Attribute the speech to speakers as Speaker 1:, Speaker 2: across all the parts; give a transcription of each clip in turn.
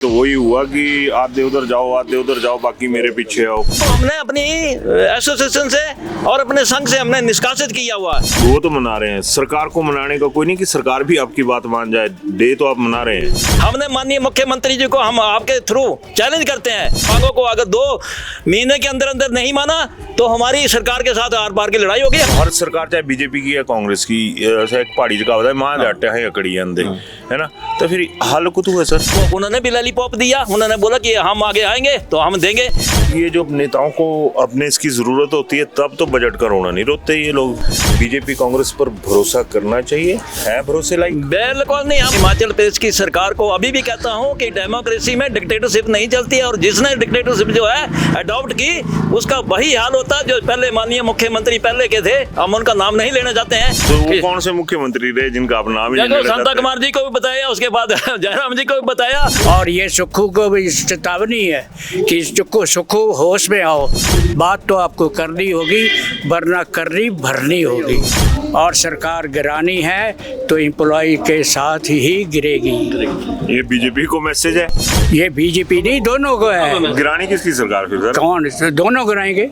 Speaker 1: तो वही हुआ कि आधे उधर जाओ बाकी मेरे पीछे आओ।
Speaker 2: तो हमने अपनी एसोसिएशन से और अपने संघ से हमने निष्कासित किया हुआ है।
Speaker 1: वो तो मना रहे हैं, सरकार को मनाने का कोई नहीं कि सरकार भी आपकी बात मान जाए, डे तो आप मना रहे हैं।
Speaker 2: हमने माननीय मुख्यमंत्री जी को हम आपके थ्रू चैलेंज करते हैं, मांगों को अगर 2 महीने के अंदर अंदर नहीं माना तो हमारी सरकार के साथ आर पार की लड़ाई होगी।
Speaker 1: हर सरकार चाहे बीजेपी की या कांग्रेस की, ऐसा एक पहाड़ी का होता है, मां जाटे हैं अकड़ी अंधे, है ना। तो फिर हाल कुछ हुआ सर,
Speaker 2: तो उन्होंने भी लॉलीपॉप दिया, उन्होंने बोला कि हम आगे आएंगे तो हम देंगे।
Speaker 1: ये जो नेताओं को अपने इसकी जरूरत होती है तब तो बजट का रोना नहीं रोते ये लोग। बीजेपी कांग्रेस पर भरोसा करना चाहिए, है भरोसे लायक?
Speaker 2: बिल्कुल नहीं। हम हिमाचल प्रदेश की सरकार को अभी भी कहता हूँ कि डेमोक्रेसी में डिक्टेटरशिप नहीं चलती है, और जिसने डिक्टेटरशिप जो है अडॉप्ट की उसका वही हाल होता है जो पहले माननीय मुख्यमंत्री पहले के थे। हम उनका नाम नहीं लेना चाहते हैं।
Speaker 1: तो वो कौन से मुख्यमंत्री रहे जिनका आप नाम ही नहीं लेना
Speaker 2: शांता
Speaker 1: चाहते?
Speaker 2: कुमार जी को भी बताया, उसके बाद जयराम जी को भी बताया।
Speaker 3: और ये सुक्खू को भी चेतावनी है कि सुक्खू होश में आओ, बात तो आपको करनी होगी वरना करनी भरनी होगी, और सरकार गिरानी है तो एम्प्लॉय के साथ ही गिरेगी।
Speaker 1: ये बीजेपी को मैसेज है,
Speaker 3: ये बीजेपी नहीं, दोनों को है।
Speaker 1: गिरानी किसकी सरकार फिर सर?
Speaker 3: कौन? दोनों गिराएंगे।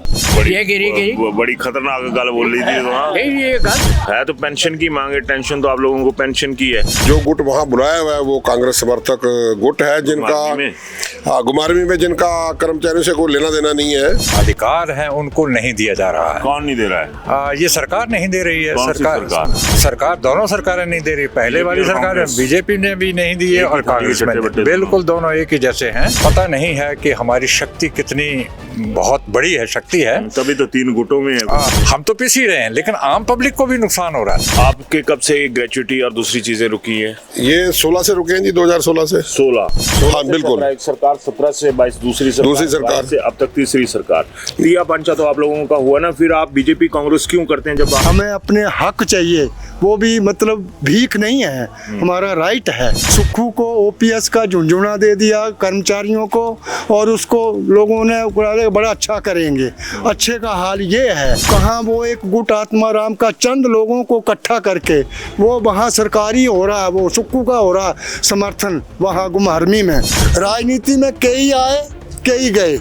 Speaker 3: ये गिरेगी।
Speaker 1: बड़ी खतरनाक गल बोल रही थी तो। हाँ
Speaker 3: ये गलत
Speaker 1: है, तो पेंशन की मांगे, टेंशन तो आप लोगों को पेंशन की है।
Speaker 4: जो गुट वहाँ बुलाया हुआ है वो कांग्रेस समर्थक गुट है, जिनका गुमारवी में जिनका कर्मचारियों से कोई लेना देना नहीं है।
Speaker 5: अधिकार है उनको नहीं दिया जा रहा है।
Speaker 1: कौन नहीं दे रहा है?
Speaker 5: ये सरकार नहीं दे रही है।
Speaker 1: कौन सी सरकार?
Speaker 5: सरकार दोनों सरकारें नहीं दे रही। पहले वाली सरकार बीजेपी ने भी नहीं दी है और कांग्रेस में बिल्कुल दोनों एक ही जैसे हैं। पता नहीं है कि हमारी शक्ति कितनी बहुत बड़ी है, शक्ति है,
Speaker 1: तभी तो 3 गुटों में है।
Speaker 5: हम तो पिस ही रहे हैं, लेकिन आम पब्लिक को भी नुकसान हो रहा है।
Speaker 1: आपके कब से ग्रेचुइटी और दूसरी चीजें रुकी है?
Speaker 4: ये 16 से रुके हैं जी, 2016 से।
Speaker 1: 16
Speaker 4: हाँ बिल्कुल।
Speaker 1: एक सरकार 17 से 22, दूसरी सरकार से अब तक तीसरी सरकार। दिया पंचा तो आप लोगों का हुआ ना, फिर आप बीजेपी कांग्रेस क्यों करते हैं? जब
Speaker 6: हमें अपने हक चाहिए, वो भी मतलब भीख नहीं है, हमारा राइट है। सुक्खू को ओपीएस का झुंझुना दे दिया कर्मचारियों को, और उसको लोगों ने बड़ा अच्छा करेंगे। अच्छे का हाल ये है, कहाँ वो एक गुट आत्माराम का चंद लोगों को इकट्ठा करके वो वहाँ सरकारी हो रहा है, वो सुक्खू का हो रहा समर्थन वहाँ गुमारमी में। राजनीति में कई आए कई गए।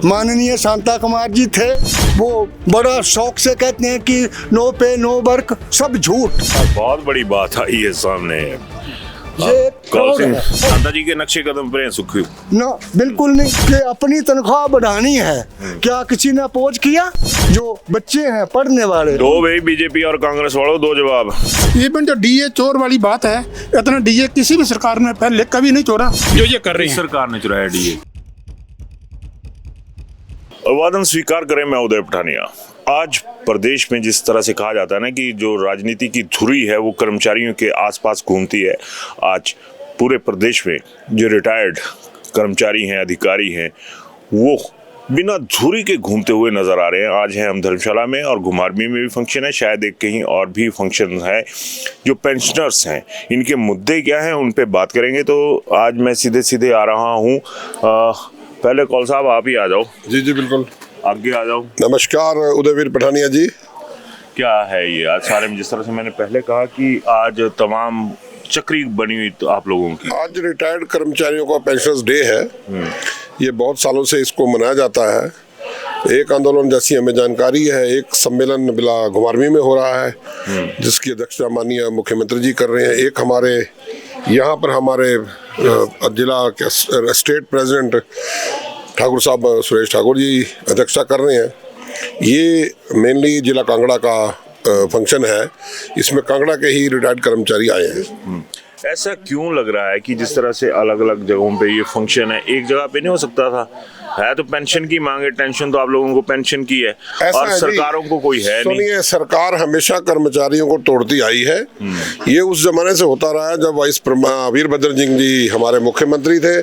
Speaker 6: माननीय शांता कुमार जी थे, वो बड़ा शौक से कहते हैं कि नो पे नो वर्क, सब झूठ।
Speaker 1: बहुत बड़ी बात आई है सामने।
Speaker 6: ये फ्रॉड है।
Speaker 1: शांता जी के नक्शे कदम पर हैं सुखी?
Speaker 6: ना बिल्कुल नहीं, कि अपनी तनख्वाह बढ़ानी है। क्या किसी ने अपोज किया? जो बच्चे हैं पढ़ने वाले।
Speaker 1: दो भाई बीजेपी और कांग्रेस वालों, 2 जवाब।
Speaker 7: इवन जो डीए चोर वाली बात है, इतना डीए किसी भी सरकार ने पहले कभी नहीं चोरा जो ये कर रही है।
Speaker 1: सरकार ने चुराया डीए। अभिवादन स्वीकार करें, मैं उदय पठानिया। आज प्रदेश में जिस तरह से कहा जाता है ना कि जो राजनीति की धुरी है वो कर्मचारियों के आसपास घूमती है, आज पूरे प्रदेश में जो रिटायर्ड कर्मचारी हैं, अधिकारी हैं, वो बिना धुरी के घूमते हुए नजर आ रहे हैं। आज हैं हम धर्मशाला में और घुमारवी में भी फंक्शन है, शायद एक कहीं और भी फंक्शन है। जो पेंशनर्स हैं, इनके मुद्दे क्या हैं उन पे बात करेंगे। तो आज मैं सीधे सीधे आ रहा हूँ। पहले कौल साहब आप ही आ जाओ।
Speaker 4: जी जी बिल्कुल,
Speaker 1: आगे आ जाओ।
Speaker 4: नमस्कार उदयवीर पठानिया जी।
Speaker 1: क्या है ये आज सारे में? जिस तरह से मैंने पहले कहा कि आज तमाम चक्री बनी हुई तो आप लोगों की।
Speaker 4: आज रिटायर्ड कर्मचारियों का पेंशनर्स डे है। ये बहुत सालों से इसको मनाया जाता है। एक आंदोलन जैसी हमें जानकारी है, एक सम्मेलन बिला घुमारवी में हो रहा है जिसकी अध्यक्षता माननीय मुख्यमंत्री जी कर रहे हैं। एक हमारे यहाँ पर हमारे जिला के स्टेट प्रेसिडेंट ठाकुर साहब सुरेश ठाकुर जी अध्यक्षता कर रहे हैं। ये मेनली जिला कांगड़ा का फंक्शन है, इसमें कांगड़ा के ही रिटायर्ड कर्मचारी आए हैं।
Speaker 1: ऐसा क्यों लग रहा है कि जिस तरह से अलग अलग जगहों पे ये फंक्शन है, एक जगह पे नहीं हो सकता था? है तो पेंशन की मांगे, टेंशन तो आप लोगों को पेंशन की है, और सरकारों को कोई है नहीं।
Speaker 4: सुनिए, सरकार हमेशा कर्मचारियों को तोड़ती आई है। ये उस जमाने से होता रहा है जब वाइस वीरभद्र सिंह जी हमारे मुख्यमंत्री थे।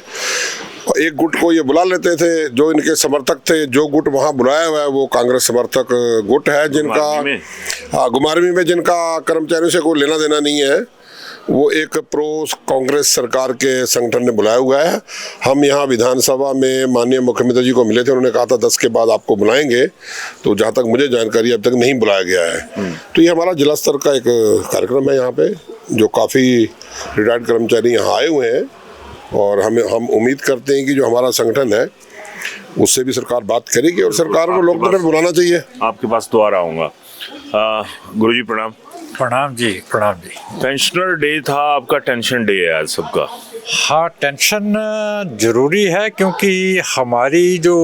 Speaker 4: एक गुट को ये बुला लेते थे जो इनके समर्थक थे। जो गुट वहाँ बुलाया हुआ है वो कांग्रेस समर्थक गुट है, जिनका गुमारवी में जिनका कर्मचारियों से कोई लेना देना नहीं है। वो एक प्रो कांग्रेस सरकार के संगठन ने बुलाया हुआ है। हम यहाँ विधानसभा में माननीय मुख्यमंत्री जी को मिले थे, उन्होंने कहा था 10 के बाद आपको बुलाएंगे, तो जहाँ तक मुझे जानकारी अब तक नहीं बुलाया गया है। तो ये हमारा जिला स्तर का एक कार्यक्रम है यहाँ पे, जो काफ़ी रिटायर्ड कर्मचारी यहाँ आए हुए हैं और हम उम्मीद करते हैं कि जो हमारा संगठन है उससे भी सरकार बात करेगी और सरकार को लोकतंत्र में बुलाना चाहिए।
Speaker 1: आपके पास तो आ रहा हूँगा। गुरुजी प्रणाम।
Speaker 5: प्रणाम जी, प्रणाम जी।
Speaker 1: पेंशनर डे था, आपका टेंशन डे है आज सबका।
Speaker 5: हाँ, टेंशन जरूरी है क्योंकि हमारी जो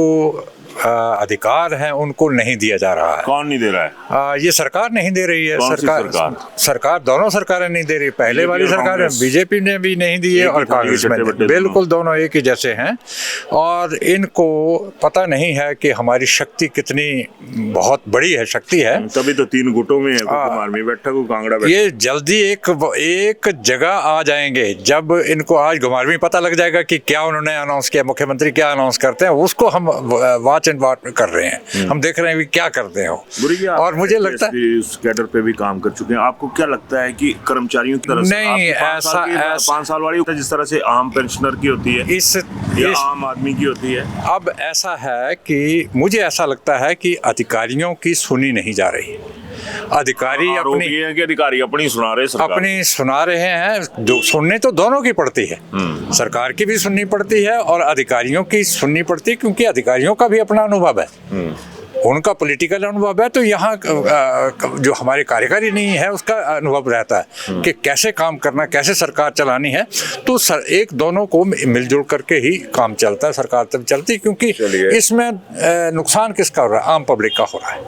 Speaker 5: अधिकार हैं उनको नहीं दिया जा रहा है।
Speaker 1: कौन नहीं दे रहा है?
Speaker 5: ये सरकार नहीं दे रही है।
Speaker 1: कौन सी सरकार?
Speaker 5: सरकार दोनों सरकारें नहीं दे रही। पहले वाली सरकार बीजेपी ने भी नहीं दी है और कांग्रेस में बिल्कुल दोनों एक ही जैसे हैं। और इनको पता नहीं है कि हमारी शक्ति कितनी बहुत बड़ी है, शक्ति है।
Speaker 1: तभी तो 3 गुटों में है, कुमार में बैठा, को कांगड़ा बैठा।
Speaker 5: ये जल्दी एक जगह आ जाएंगे जब इनको आज घुमारवीं पता लग जाएगा कि क्या उन्होंने अनाउंस किया, मुख्यमंत्री क्या अनाउंस करते हैं, उसको हम वाच एंड वाट कर रहे हैं। हम देख रहे हैं भी क्या करते हो। और मुझे लगता है
Speaker 1: इस कैडर पे भी काम कर चुके हैं। आपको क्या लगता है कि कर्मचारियों की तरफ से
Speaker 5: नहीं, ऐसा
Speaker 1: 5 साल वाली जिस तरह से आम पेंशनर की होती है
Speaker 5: इस
Speaker 1: आम आदमी की होती है,
Speaker 5: अब ऐसा है कि मुझे ऐसा लगता है कि अधिकारियों की सुनी नहीं जा रही। अधिकारी
Speaker 1: अपनी सुना
Speaker 5: रहे हैं। जो सुनने तो दोनों की पड़ती है, सरकार की भी सुननी पड़ती है और अधिकारियों की सुननी पड़ती है, क्योंकि अधिकारियों का भी अपना अनुभव है। उनका पॉलिटिकल अनुभव है, तो यहाँ जो हमारे कार्यकारी नहीं है उसका अनुभव रहता है कि कैसे काम करना, कैसे सरकार चलानी है। तो एक दोनों को मिलजुल करके ही काम चलता है, सरकार तब चलती, क्योंकि इसमें नुकसान किसका हो रहा है? आम पब्लिक का हो रहा है।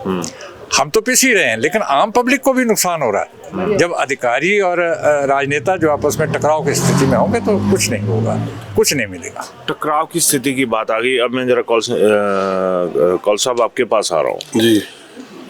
Speaker 5: हम तो पिस ही रहे हैं, लेकिन आम पब्लिक को भी नुकसान हो रहा है। जब अधिकारी और राजनेता जो आपस में टकराव की स्थिति में होंगे तो कुछ नहीं होगा, कुछ नहीं मिलेगा।
Speaker 1: टकराव की स्थिति की बात आ गई। अब मैं जरा कौल साहब आपके पास आ रहा हूँ जी।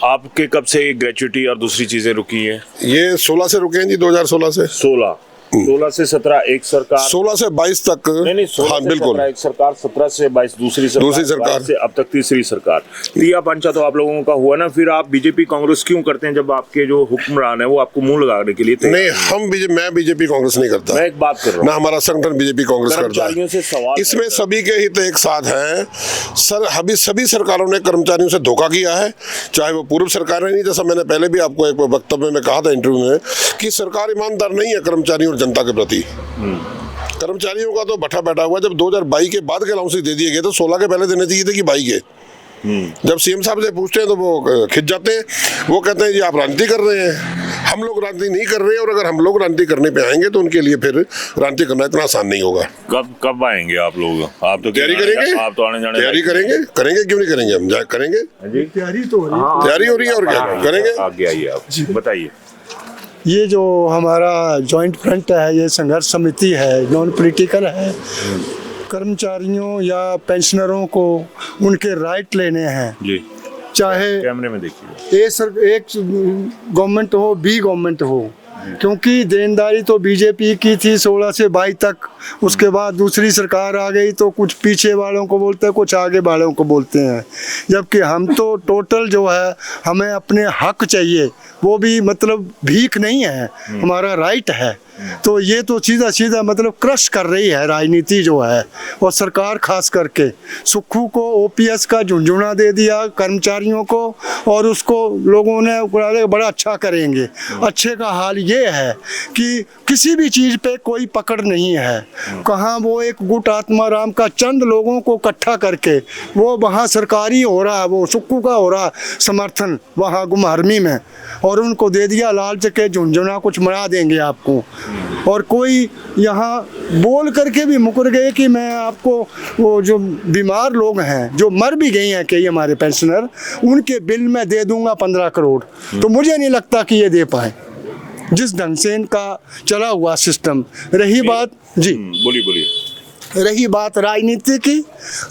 Speaker 1: आपके कब से ग्रेचुइटी और दूसरी चीजें रुकी हैं?
Speaker 4: ये 16 से रुके हैं जी, 2016 से।
Speaker 1: 16 से 17 एक सरकार,
Speaker 4: 16 से 22 तक।
Speaker 1: नहीं,
Speaker 4: हाँ बिल्कुल,
Speaker 1: एक सरकार, 17 से 22 दूसरी सरकार से अब तक तीसरी सरकार। लिया पंचा तो आप लोगों का हुआ ना। फिर आप बीजेपी कांग्रेस क्यों करते हैं जब आपके जो हुक्मरान है वो आपको मुंह लगाने के लिए?
Speaker 4: नहीं, मैं बीजेपी कांग्रेस नहीं करता।
Speaker 1: मैं एक बात कर रहा हूँ,
Speaker 4: ना हमारा संगठन बीजेपी कांग्रेस करता है। इसमें सभी के हित एक साथ हैं सर। अभी सभी सरकारों ने कर्मचारियों से धोखा किया है, चाहे वो पूर्व सरकारें नहीं। जैसा मैंने पहले भी आपको एक वक्तव्य में कहा था इंटरव्यू में कि सरकार ईमानदार नहीं है कर्मचारियों और जनता के प्रति। कर्मचारियों का तो बैठा हुआ। जब 2022 के बाद के अलाउंस दे दिए गए तो 16 के पहले देने चाहिए थे कि 22 के। जब सीएम साहब से पूछते हैं तो वो खिंच जाते हैं। वो कहते हैं जी आप राजनीति कर रहे हैं। हम लोग राजनीति नहीं कर रहे हैं, और अगर हम लोग राजनीति करने पे आएंगे तो उनके लिए फिर राजनीति करना इतना आसान नहीं होगा।
Speaker 1: कब आएंगे आप लोग? आप तो
Speaker 4: तैयारी करेंगे,
Speaker 1: आप तो आने जाने
Speaker 4: तैयारी करेंगे क्यों नहीं करेंगे? हम करेंगे, तैयारी हो रही है और क्या करेंगे।
Speaker 1: आगे आइए, आप बताइए।
Speaker 6: ये जो हमारा जॉइंट फ्रंट है, ये संघर्ष समिति है, नॉन पॉलिटिकल है। कर्मचारियों या पेंशनरों को उनके राइट लेने हैं जी, चाहे
Speaker 1: कैमरे में देखिए,
Speaker 6: एक गवर्नमेंट हो, बी गवर्नमेंट हो। क्योंकि देनदारी तो बीजेपी की थी 16 से 22 तक। उसके बाद दूसरी सरकार आ गई तो कुछ पीछे वालों को बोलते हैं, कुछ आगे वालों को बोलते हैं। जबकि हम तो टोटल जो है, हमें अपने हक चाहिए, वो भी मतलब भीख नहीं है, हमारा राइट है। तो ये तो सीधा मतलब क्रश कर रही है राजनीति जो है, और सरकार खास करके सुक्खू को ओपीएस का झुंझुना दे दिया कर्मचारियों को, और उसको लोगों ने बड़ा अच्छा करेंगे। अच्छे का हाल ये है कि किसी भी चीज़ पे कोई पकड़ नहीं है। कहाँ वो एक गुट आत्माराम का चंद लोगों को इकट्ठा करके वो वहाँ सरकारी हो रहा है, वो सुक्खू का हो रहा समर्थन वहाँ गुमहरमी में, और उनको दे दिया लालच के झुंझुना कुछ मना देंगे आपको। और कोई यहाँ बोल करके भी मुकर गए कि मैं आपको वो जो बीमार लोग हैं, जो मर भी गए हैं कई हमारे पेंशनर, उनके बिल में दे दूंगा 15 करोड़। तो मुझे नहीं लगता कि ये दे पाए, जिस ढंग से इनका चला हुआ सिस्टम। रही बात जी,
Speaker 1: बोलिए।
Speaker 6: रही बात राजनीति की,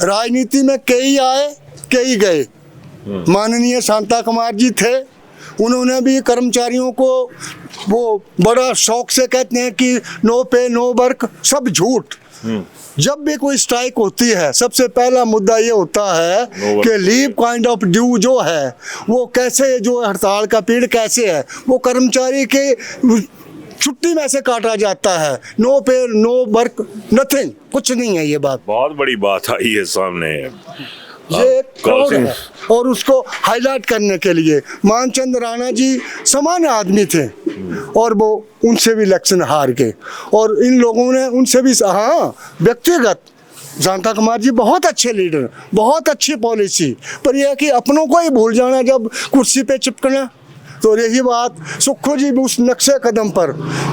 Speaker 6: राजनीति में कई आए कई गए। माननीय शांता कुमार जी थे, उन्होंने भी कर्मचारियों को वो बड़ा शौक से कहते हैं कि नो पे नो वर्क, सब झूठ। जब भी कोई स्ट्राइक होती है, सबसे पहला मुद्दा ये होता है कि लीव काइंड ऑफ ड्यू जो है वो कैसे, जो हड़ताल का पीरियड कैसे है, वो कर्मचारी के छुट्टी में से काटा जाता है। नो पे नो वर्क, नथिंग, कुछ नहीं है। ये बात
Speaker 1: बहुत बड़ी बात आई है सामने।
Speaker 6: ये एक फ्रॉड है। और उसको हाईलाइट करने के लिए मानचंद राणा जी सामान्य आदमी थे और वो उनसे भी इलेक्शन हार गए। और इन लोगों ने उनसे भी, हाँ, व्यक्तिगत शांता कुमार जी बहुत अच्छे लीडर, बहुत अच्छी पॉलिसी, पर यह है कि अपनों को ही भूल जाना जब कुर्सी पे चिपकना। तो यही बात सुक्खू जी भी उस नक्शे कदम पर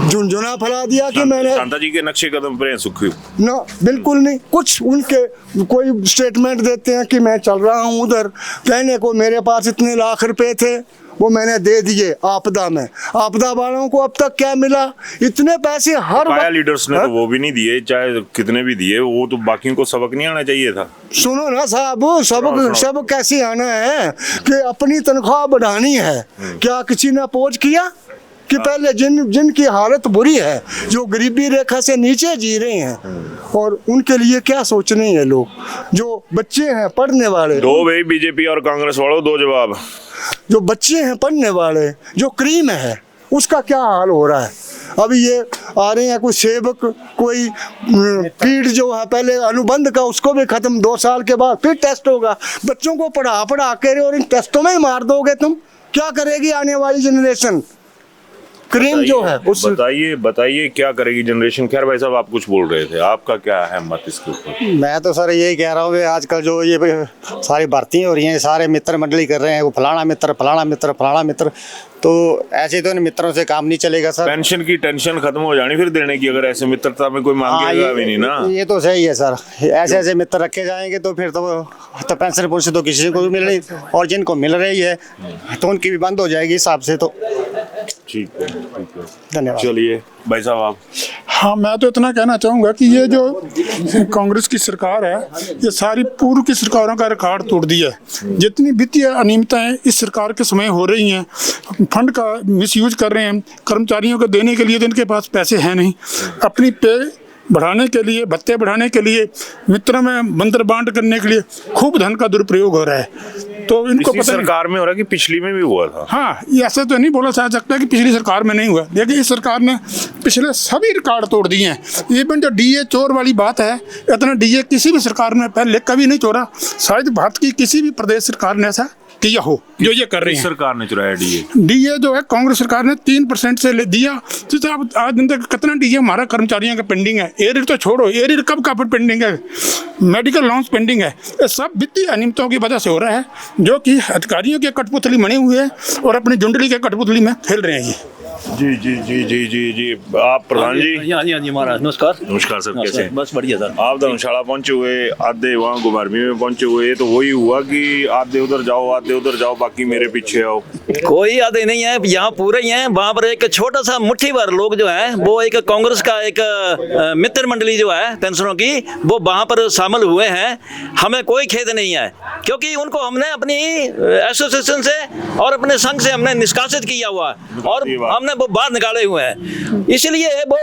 Speaker 6: झुनझुना फैला दिया कि मैंने,
Speaker 1: शांता जी के नक्शे कदम पर हैं सुक्खू
Speaker 6: ना, बिल्कुल नहीं। कुछ उनके कोई स्टेटमेंट देते हैं कि मैं चल रहा हूँ उधर, कहने को मेरे पास इतने लाख रुपए थे वो मैंने दे दिए आपदा में। आपदा वालों को अब तक क्या मिला? इतने पैसे हर
Speaker 1: पाया
Speaker 6: वक्त।
Speaker 1: लीडर्स ने तो वो भी नहीं दिए, चाहे कितने भी दिए, वो तो बाकियों को सबक नहीं आना चाहिए था।
Speaker 6: सुनो ना साहब, सब कैसे आना है कि अपनी तनख्वाह बढ़ानी है। क्या किसी ने अपोज किया कि पहले जिनकी हालत बुरी है, जो गरीबी रेखा से नीचे जी रहे हैं, और उनके लिए क्या सोच रहे हैं लोग? जो बच्चे हैं पढ़ने वाले,
Speaker 1: दो भाई बीजेपी और कांग्रेस वालों, दो जवाब।
Speaker 6: जो बच्चे हैं पढ़ने वाले, जो क्रीम है, उसका क्या हाल हो रहा है? अभी ये आ रहे हैं कोई सेवक, कोई फीड जो है पहले अनुबंध का, उसको भी खत्म, 2 साल के बाद फिर टेस्ट होगा। बच्चों को पढ़ा के और इन टेस्टों में ही मार दोगे तुम, क्या करेगी आने वाली जनरेशन? क्रीम जो है उस,
Speaker 1: बताइए क्या करेगी जनरेशन। खैर भाई साहब, आप कुछ बोल रहे थे, आपका क्या है मत इसके ऊपर?
Speaker 8: मैं तो सर यही कह रहा हूँ कि आजकल जो ये सारी भर्तियाँ हो रही हैं, सारे मित्र मंडली कर रहे हैं, वो फलाना मित्र फलाना मित्र फलाना मित्र, तो ऐसे तो इन मित्रों से काम नहीं चलेगा सर।
Speaker 1: पेंशन की टेंशन खत्म हो जानी फिर देने की, अगर ऐसे मित्रता में कोई मांगेगा भी नहीं ना।
Speaker 8: ये तो सही है सर, ऐसे ऐसे मित्र रखे जाएंगे तो फिर तो पेंशन पुंशन तो किसी को भी मिल रही, और जिनको मिल रही है तो उनकी भी बंद हो जाएगी हिसाब से। तो
Speaker 1: ठीक है,
Speaker 8: धन्यवाद।
Speaker 1: चलिए भाई साहब आप।
Speaker 7: हाँ, मैं तो इतना कहना चाहूँगा कि ये जो कांग्रेस की सरकार है, ये सारी पूर्व की सरकारों का रिकॉर्ड तोड़ दिया है। जितनी वित्तीय अनियमितताएं इस सरकार के समय हो रही हैं, फंड का मिसयूज कर रहे हैं, कर्मचारियों को देने के लिए तो इनके पास पैसे हैं नहीं, अपनी पे बढ़ाने के लिए, भत्ते बढ़ाने के लिए, मित्रों में मंत्र बांट करने के लिए खूब धन का दुरुपयोग हो रहा है। तो इनको पता
Speaker 1: सरकार में हो रहा है कि पिछली में भी हुआ था?
Speaker 7: हाँ, ये ऐसे तो नहीं बोला जा सकता कि पिछली सरकार में नहीं हुआ, लेकिन इस सरकार ने पिछले सभी रिकॉर्ड तोड़ दिए हैं। इवन जो डीए चोर वाली बात है, इतना डीए किसी भी सरकार ने पहले कभी नहीं चोरा। शायद भारत की किसी भी प्रदेश सरकार ने ऐसा किया हो जो ये कर रही है।
Speaker 1: सरकार ने चुराया डीए?
Speaker 7: डीए जो है कांग्रेस सरकार ने 3% से ले दिया। तो अब आज दिन तक कितना डीए हमारा कर्मचारियों का पेंडिंग है? एरियर तो छोड़ो, एरियर कब का पेंडिंग है, मेडिकल लॉन्स पेंडिंग है। ये सब वित्तीय अनियमितताओं की वजह से हो रहा है, जो कि अधिकारियों के कठपुतली बने हुए हैं और अपनी जुंडली के कठपुतली में खेल रहे हैं ये।
Speaker 1: जी जी जी जी जी जी आप प्रधान जी।
Speaker 2: हाँ जी महाराज, नमस्कार।
Speaker 1: नमस्कार सर, कैसे हैं?
Speaker 2: बस बढ़िया सर।
Speaker 1: आप धर्मशाला पहुंचे हुए, आधे वहाँ गुमारवी में पहुंचे हुए, तो वही हुआ कि आधे उधर जाओ, बाकी मेरे पीछे आओ।
Speaker 2: कोई आधे नहीं है, यहाँ पूरे ही हैं। वहाँ पर एक छोटा सा मुट्ठी भर लोग जो है, वो एक कांग्रेस का एक मित्र मंडली जो है पेंशनों की, वो वहाँ पर शामिल हुए हैं। हमें कोई खेद नहीं है, क्योंकि उनको हमने अपनी एसोसिएशन से और अपने संघ से हमने निष्कासित किया हुआ है और हमने वो बाहर निकाले हुए हैं। इसलिए वो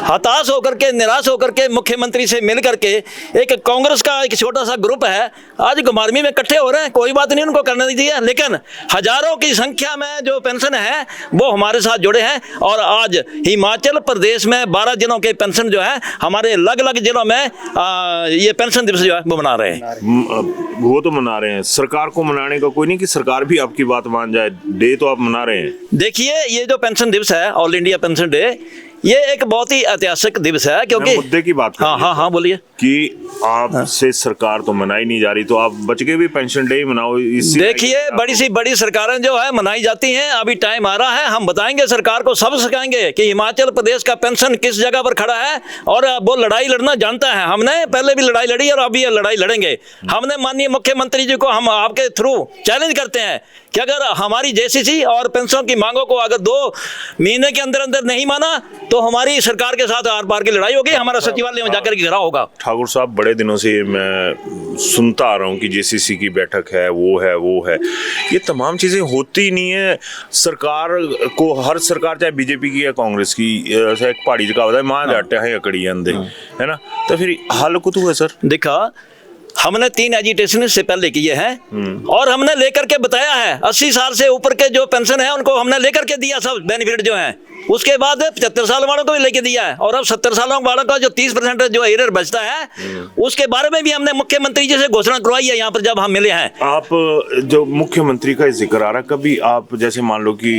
Speaker 2: हताश होकर के, निराश होकर के मुख्यमंत्री से मिल करके, एक कांग्रेस का एक छोटा सा ग्रुप है, आज गुमारवी में इकट्ठे हो रहे हैं। कोई बात नहीं, उनको करने दीजिए, लेकिन हजारों की संख्या में जो पेंशन है वो हमारे साथ जुड़े हैं। और आज हिमाचल प्रदेश में 12 जिलों के पेंशन जो है, हमारे अलग अलग जिलों में ये पेंशन दिवस जो है वो मना रहे हैं।
Speaker 1: वो तो मना रहे हैं, सरकार को मनाने का कोई नहीं कि सरकार भी आपकी बात मान जाए, डे तो आप मना रहे हैं।
Speaker 2: देखिए, ये जो पेंशन दिवस है, ऑल इंडिया पेंशन डे, ये एक बहुत ही ऐतिहासिक दिवस है, क्योंकि
Speaker 1: मुद्दे की बात
Speaker 2: हाँ बोलिए
Speaker 1: कि आपसे सरकार तो मनाई नहीं जा रही, तो आप बच के भी पेंशन डे ही मनाओ।
Speaker 2: देखिए, बड़ी सी बड़ी सरकारें जो है मनाई जाती हैं। अभी टाइम आ रहा है, हम बताएंगे सरकार को, सब सिखाएंगे कि हिमाचल प्रदेश का पेंशन किस जगह पर खड़ा है, और वो लड़ाई लड़ना जानता है। हमने पहले भी लड़ाई लड़ी और अभी ये लड़ाई लड़ेंगे। हमने माननीय मुख्यमंत्री जी को हम आपके थ्रू चैलेंज करते हैं कि अगर हमारी जेसीसी और पेंशन की मांगों को अगर 2 महीने के अंदर अंदर नहीं माना, तो हमारी सरकार के साथ आर पार की लड़ाई होगी, हमारा सचिवालय में जाकर घेराव होगा।
Speaker 1: ठाकुर साहब, बड़े दिनों से मैं सुनता आ रहा हूँ कि जेसीसी की बैठक है, वो है, ये तमाम चीजें होती नहीं है। सरकार को, हर सरकार चाहे बीजेपी की या कांग्रेस की, एक पहाड़ी का होता है, मां जाटे हैं अकड़ी अंधे, है ना, तो फिर हल को तो है सर।
Speaker 2: देखा, हमने 3 एजिटेशन इससे पहले किए हैं और हमने लेकर के बताया है। 80 साल से ऊपर के जो पेंशन है उनको हमने लेकर के दिया, सब बेनिफिट जो है। उसके बाद 75 साल वालों को भी लेके दिया है, और अब 70 साल वालों का जो 30% जो एरियर बचता है उसके बारे में भी हमने मुख्यमंत्री जी से घोषणा करवाई है यहाँ पर जब हम मिले हैं।
Speaker 1: आप जो मुख्यमंत्री का जिक्र आ रहा, कभी आप जैसे मान लो कि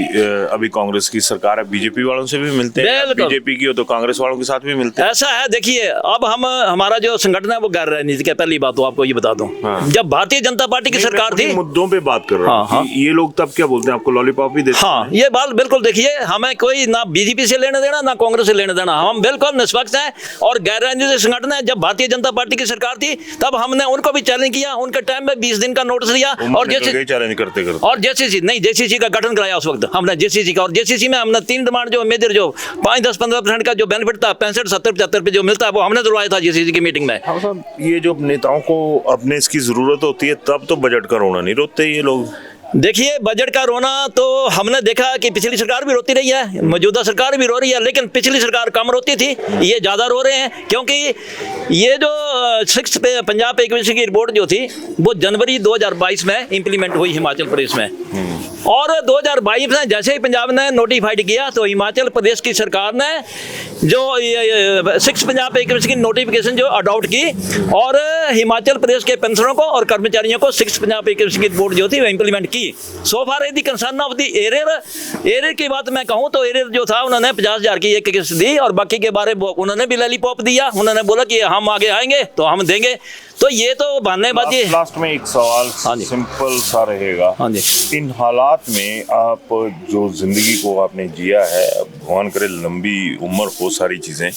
Speaker 1: अभी कांग्रेस की सरकार है, बीजेपी वालों से भी मिलते हैं,
Speaker 2: बिल्कुल।
Speaker 1: बीजेपी की हो तो कांग्रेस वालों के साथ भी मिलते हैं।
Speaker 2: ऐसा है, देखिए अब हमारा जो संगठन है वो गैर राजनीतिक है। पहली बात तो आपको ये बता दूं,
Speaker 1: हाँ।
Speaker 2: जब भारतीय जनता पार्टी की सरकार थी,
Speaker 1: मुद्दों पे बात कर रहा हूँ
Speaker 2: हाँ,
Speaker 1: कि ये लोग तब क्या बोलते हैं, आपको लॉलीपॉप भी देते
Speaker 2: हाँ,
Speaker 1: हैं?
Speaker 2: ये बात बिल्कुल देखिए, हमें कोई ना बीजेपी से लेने देना ना कांग्रेस से लेने देना, हम बिल्कुल निष्पक्ष हैं और गैर राजनीतिक संगठन है। जब भारतीय जनता पार्टी की सरकार थी तब हमने उनको भी चैलेंज किया, उनके टाइम में 20 दिन का नोटिस दिया और जैसे
Speaker 1: चैलेंज करते
Speaker 2: और जेसीसी नहीं, जेसीसी का गठन कराया उस वक्त हमने जेसीसी का, और जेसीसी में हमने 3 डिमांड जो मेजर जो 5, 10, 15% का जो बेनिफिट था 65, 70, 75 पे जो मिलता है वो हमने दिलवाया था जेसीसी की मीटिंग में।
Speaker 1: हाँ साहब, ये जो नेताओं को अपने इसकी जरूरत होती है तब तो बजट का रोना नहीं रोते ये लोग।
Speaker 2: देखिए बजट का रोना तो हमने देखा कि पिछली सरकार भी रोती रही है, मौजूदा सरकार भी रो रही है, लेकिन पिछली सरकार कम रोती थी, ये ज़्यादा रो रहे हैं क्योंकि ये जो 6 पंजाब पे कमीशन की रिपोर्ट जो थी वो जनवरी 2022 में इम्प्लीमेंट हुई हिमाचल प्रदेश में, और 2022 में जैसे ही पंजाब ने नोटिफाइड किया तो हिमाचल प्रदेश की सरकार ने जो 6 पंजाब पे कमीशन की नोटिफिकेशन जो अडॉप्ट की और हिमाचल प्रदेश के पेंशनरों को और कर्मचारियों को 6 पंजाब पे कमीशन की रिपोर्ट जो थी वो इम्प्लीमेंट की। सो फार यदि कंसर्न ऑफ दी एरियर की बात मैं कहूँ तो एरियर जो था उन्होंने 50,000 की एक किस्त दी और बाकी के बारे में उन्होंने भी लॉलीपॉप दिया, उन्होंने बोला कि हम आगे आएंगे तो हम देंगे, तो ये तो बहानेबाजी।
Speaker 1: लास्ट में एक सवाल सिंपल सा रहेगा,
Speaker 2: हाँ जी,
Speaker 1: इन हालात में आप जो जिंदगी को आपने जिया है, भगवान करे लंबी उम्र हो, सारी चीजें,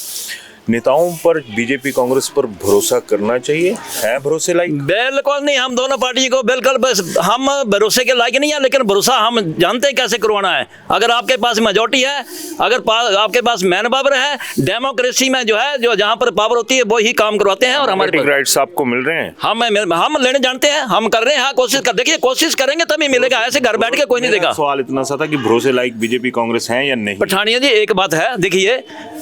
Speaker 1: नेताओं पर बीजेपी कांग्रेस पर भरोसा करना चाहिए, है भरोसे लायक?
Speaker 2: बिल्कुल नहीं, हम दोनों पार्टी को बिल्कुल बस हम भरोसे के लायक नहीं है, लेकिन भरोसा हम जानते हैं कैसे करवाना है। अगर आपके पास मेजोरिटी है, अगर आपके पास मैन पावर है, डेमोक्रेसी में जो है जो जहाँ पर पावर होती है वो ही काम करवाते हैं, और हमारे
Speaker 1: राइट्स आपको मिल रहे हैं,
Speaker 2: हम लेने जानते हैं, हम कर रहे हैं, कोशिश कर, देखिए कोशिश करेंगे तभी मिलेगा, ऐसे घर बैठ के कोई नहीं देगा।
Speaker 1: सवाल इतना सा था कि भरोसे लायक बीजेपी कांग्रेस है या नहीं?
Speaker 2: पठानिया जी एक बात है, देखिए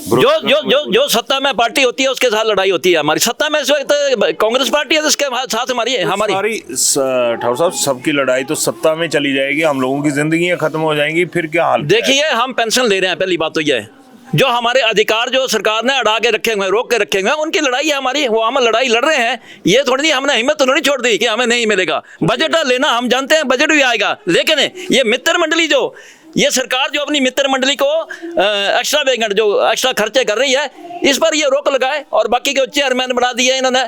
Speaker 2: जो सत्ता में पार्टी होती है उसके साथ लड़ाई होती है, हमारी सत्ता में इस वक्त कांग्रेस पार्टी है उसके साथ हमारी
Speaker 1: ठाकुर साहब सबकी लड़ाई तो सत्ता में चली जाएगी, हम लोगों की जिंदगी खत्म हो जाएंगी, फिर क्या हाल?
Speaker 2: देखिए हम पेंशन ले रहे हैं, पहली बात तो यह है, जो हमारे अधिकार जो सरकार ने अड़ा के रखे हुए, रोक के रखे हुए हैं, उनकी लड़ाई है हमारी, वो हम लड़ाई लड़ रहे हैं। ये थोड़ी नहीं हमने हिम्मत तो नहीं छोड़ दी कि हमें नहीं मिलेगा, बजट लेना हम जानते हैं, बजट भी आएगा, लेकिन ये मित्र मंडली जो ये सरकार जो अपनी मित्र मंडली को एक्स्ट्रा पेमेंट जो एक्स्ट्रा खर्चे कर रही है इस पर ये रोक लगाए, और बाकी के चेयरमैन बना दिए इन्होंने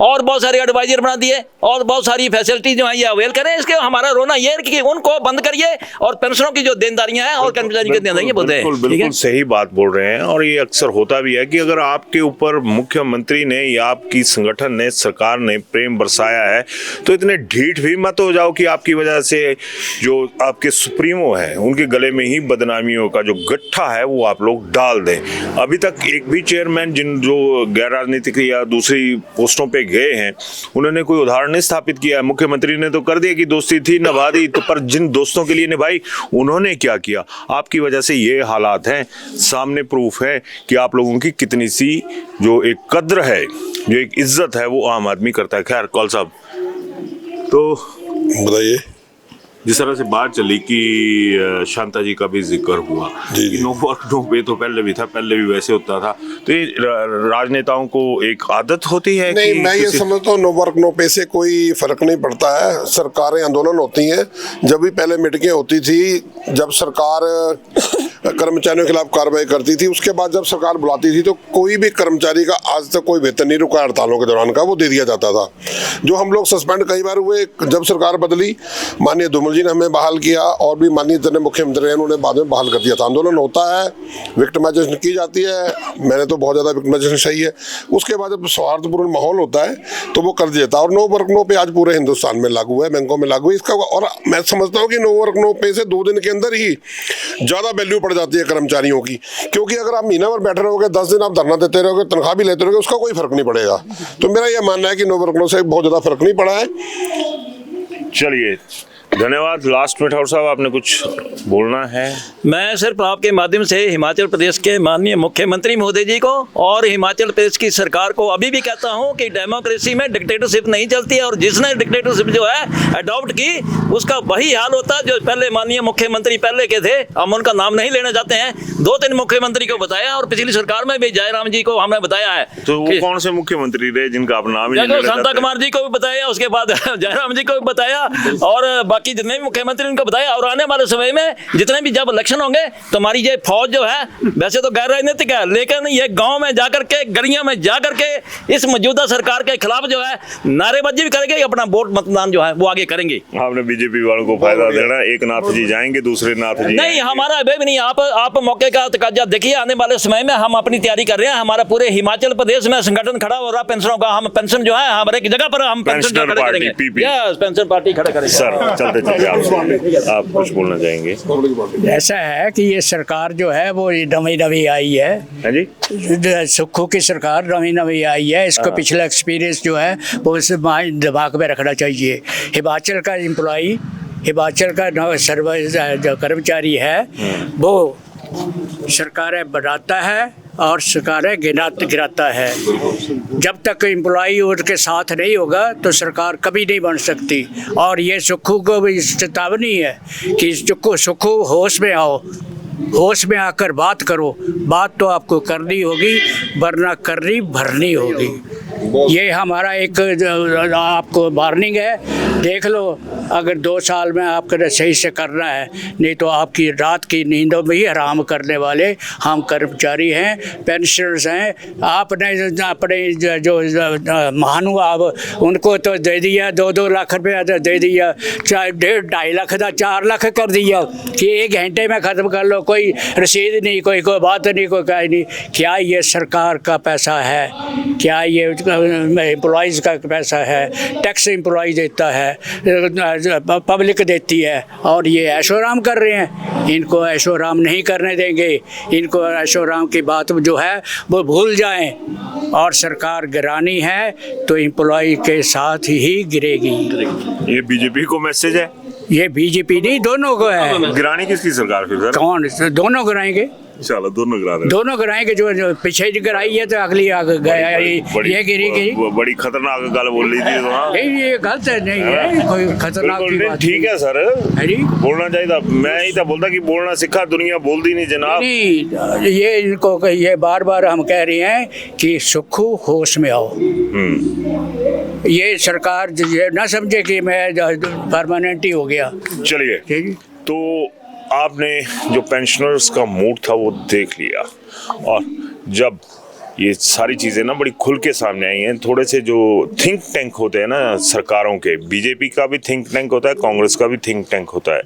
Speaker 2: और बहुत सारे एडवाइजर बना दिए और बहुत सारी फैसिलिटी जो है ये अवेल करें। इसके हमारा रोना ये है कि उनको बंद करिए और पेंशनों की जो देनदारियां हैं और कर्मचारी की देनदारियां बोलते हैं।
Speaker 1: बिल्कुल सही बात बोल रहे हैं, और ये अक्सर होता भी है कि अगर आपके ऊपर मुख्यमंत्री ने या आपकी संगठन ने, सरकार ने प्रेम बरसाया है तो इतने ढीठ भी मत हो जाओ कि आपकी वजह से जो आपके सुप्रीमो है उनके गले में ही बदनामियों का जो गट्ठा है वो आप लोग डाल दें। अभी तक एक भी चेयरमैन जो गैर राजनीतिक या दूसरी पोस्टों पे गए हैं उन्होंने कोई उदाहरण नहीं स्थापित किया। मुख्यमंत्री ने तो कर दिया कि दोस्ती थी, निभा दी, तो पर जिन दोस्तों के लिए निभाई उन्होंने क्या किया? आपकी वजह से ये हालात हैं, सामने प्रूफ है कि आप लोगों की कितनी सी जो एक कद्र है, जो एक इज्जत है वो आम आदमी करता है। खैर कौल साहब, तो
Speaker 4: बताइए।
Speaker 1: जिस तरह से बात चली कि शांता जी का भी जिक्र हुआ, नो वर्क नो पे तो पहले भी था, पहले भी वैसे होता था, तो ये राजनेताओं को एक आदत होती है?
Speaker 4: नहीं, मैं ये समझता हूँ नो वर्क नो पे से कोई फर्क नहीं पड़ता है। सरकारें आंदोलन होती हैं, जब भी पहले मीटिंगें होती थी, जब सरकार कर्मचारियों के खिलाफ कार्रवाई करती थी, उसके बाद जब सरकार बुलाती थी तो कोई भी कर्मचारी का आज तक कोई वेतन नहीं रुका हड़तालों के दौरान का, वो दे दिया जाता था। जो हम लोग सस्पेंड कई बार हुए, जब सरकार बदली माननीय धूमल जी ने हमें बहाल किया और भी माननीय जितने मुख्यमंत्री हैं उन्होंने बाद में बहाल कर दिया था। आंदोलन होता है, विक्टिमाइजेशन की जाती है, मैंने तो बहुत ज़्यादा विक्टिमाइजेशन सही है, उसके बाद जब सौहार्दपूर्ण माहौल होता है तो वो कर दिया था। और नो वर्क नो पे आज पूरे हिंदुस्तान में लागू है, बैंकों में लागू है इसका, और मैं समझता हूँ कि नो वर्क नो पे से 2 दिन के अंदर ही ज़्यादा वैल्यू पड़ जाती है कर्मचारियों की, क्योंकि अगर आप महीना भर बैठे रहोगे, 10 दिन आप धरना देते रहोगे, तनख्वाह भी लेते रहोगे, उसका कोई फर्क नहीं पड़ेगा। तो मेरा यह मानना है कि नो वर्क नो से बहुत ज़्यादा फर्क नहीं पड़ा है।
Speaker 1: चलिए धन्यवाद। लास्ट में ठाकुर साहब आपने कुछ बोलना है?
Speaker 2: मैं सिर्फ आपके माध्यम से हिमाचल प्रदेश के माननीय मुख्यमंत्री महोदय जी को और हिमाचल प्रदेश की सरकार को अभी भी कहता हूं कि डेमोक्रेसी में डिक्टेटरशिप नहीं चलती है, और जिसने डिक्टेटरशिप जो है अडॉप्ट की उसका वही हाल होता है जो पहले माननीय मुख्यमंत्री पहले के थे। हम उनका नाम नहीं लेना चाहते हैं। 2-3 मुख्यमंत्री को बताया और पिछली सरकार में भी जयराम जी को हमने बताया है।
Speaker 1: तो वो कौन से मुख्यमंत्री रहे जिनका आप नाम ही नहीं लेना
Speaker 2: शांता
Speaker 1: चाहते?
Speaker 2: कुमार जी को भी बताया, उसके बाद जयराम जी को भी बताया, और बाकी जितने भी मुख्यमंत्री उनको बताया। और आने वाले समय में जितने भी जब इलेक्शन होंगे तो हमारी ये फौज जो है वैसे तो गैर राजनीतिक है, लेकिन ये गांव में जाकर के गलियों में जाकर के इस मौजूदा सरकार के खिलाफ जो है नारेबाजी भी करेंगे, अपना वोट मतदान जो है वो आगे करेंगे।
Speaker 1: आपने बीजेपी वालों को फायदा देना, एक नाथ जी जाएंगे दूसरे नाथ जी
Speaker 2: नहीं, हमारा अभी भी नहीं। आप मौके का तकाजा देखिए। आने वाले समय में हम अपनी तैयारी कर रहे हैं। हमारा पूरे हिमाचल प्रदेश में संगठन खड़ा हो रहा है पेंशनों का। हम पेंशन जो है हर एक जगह पर हम पेंशन
Speaker 1: पेंशनर
Speaker 2: खड़े
Speaker 1: पार्टी,
Speaker 2: करेंगे।
Speaker 1: PP।
Speaker 2: यस, पेंशन पार्टी खड़े करेंगे।
Speaker 1: सर चलते आप कुछ बोलना चाहेंगे?
Speaker 3: ऐसा है कि ये सरकार जो है वो नवी नवी आई है।
Speaker 1: हाँ जी,
Speaker 3: सुक्खू की सरकार नवी नवी आई है। इसको पिछला एक्सपीरियंस जो है वो इसे दिमाग में रखना चाहिए। हिमाचल का एम्प्लॉई, हिमाचल का सर्विस जो कर्मचारी है वो सरकारें बनाता है और सरकारें गिराता है। जब तक एम्प्लॉई उनके साथ नहीं होगा तो सरकार कभी नहीं बन सकती। और ये सुक्खू को भी चेतावनी है कि सुक्खू होश में आओ, होश में आकर बात करो। बात तो आपको करनी होगी, वरना करनी भरनी होगी। ये हमारा एक आपको वार्निंग है। देख लो, अगर 2 साल में आपको सही से करना है, नहीं तो आपकी रात की नींदों में ही हराम करने वाले हम कर्मचारी हैं, पेंशनर्स हैं। आपने अपने जो महानुभाव उनको तो दे दिया, 2-2 लाख रुपया दे दिया, 1.5-2.5 लाख का 4 लाख कर दिया कि 1 घंटे में ख़त्म कर लो। कोई रसीद नहीं, कोई बात नहीं, कोई कहीं नहीं। क्या ये सरकार का पैसा है? क्या ये एम्प्लॉइज़ का पैसा है? टैक्स एम्प्लॉय देता है, पब्लिक देती है, और ये ऐशोराम कर रहे हैं। इनको ऐशोराम नहीं करने देंगे। इनको ऐशोराम की बात जो है वो भूल जाएं, और सरकार गिरानी है तो एम्प्लॉय के साथ ही गिरेगी।
Speaker 1: ये बीजेपी को मैसेज है?
Speaker 3: ये बीजेपी नहीं, दोनों को है।
Speaker 1: गिरानी किसकी सरकार फिर सर?
Speaker 3: कौन? दोनों गिराएंगे,
Speaker 1: चलो दोनों गिरा दें।
Speaker 3: दोनों गिराएंगे। जो पीछे गिराई है तो अगली आगे गया, ये गिरेगी।
Speaker 1: बड़ी खतरनाक गल बोल रही थी।
Speaker 3: नहीं, ये गलत नहीं है, कोई खतरनाक की बात
Speaker 1: ठीक है सर, बोलना चाहिए था। मैं ही तो बोलता कि बोलना सीखा, दुनिया बोलती नहीं जनाब।
Speaker 3: नहीं, ये इनको ये बार बार हम कह रहे हैं कि सुक्खू होश में आओ। ये सरकार ये ना समझे कि मैं परमानेंट ही हो गया।
Speaker 1: चलिए, तो आपने जो पेंशनर्स का मूड था वो देख लिया, और जब ये सारी चीज़ें ना बड़ी खुल के सामने आई हैं, थोड़े से जो थिंक टैंक होते हैं ना सरकारों के, बीजेपी का भी थिंक टैंक होता है, कांग्रेस का भी थिंक टैंक होता है,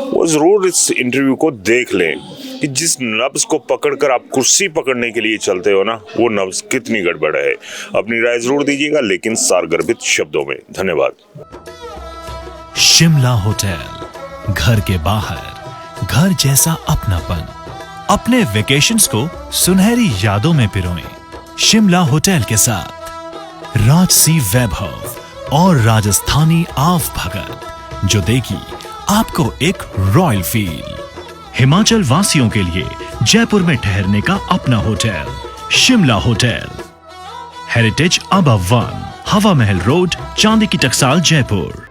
Speaker 1: वो ज़रूर इस इंटरव्यू को देख लें कि जिस नब्ज़ को पकड़कर आप कुर्सी पकड़ने के लिए चलते हो ना, वो नब्ज़ कितनी गड़बड़ है। अपनी राय ज़रूर दीजिएगा, लेकिन सारगर्भित शब्दों में। धन्यवाद।
Speaker 9: शिमला होटल, घर के बाहर घर जैसा अपनापन। अपने वेकेशंस को सुनहरी यादों में पिरोएं शिमला होटल के साथ। राजसी वैभव और राजस्थानी आव भगत, जो देगी आपको एक रॉयल फील। हिमाचल वासियों के लिए जयपुर में ठहरने का अपना hotel, Shimla hotel. Heritage above 1, हवा महल रोड, चांदी की टकसाल, जयपुर।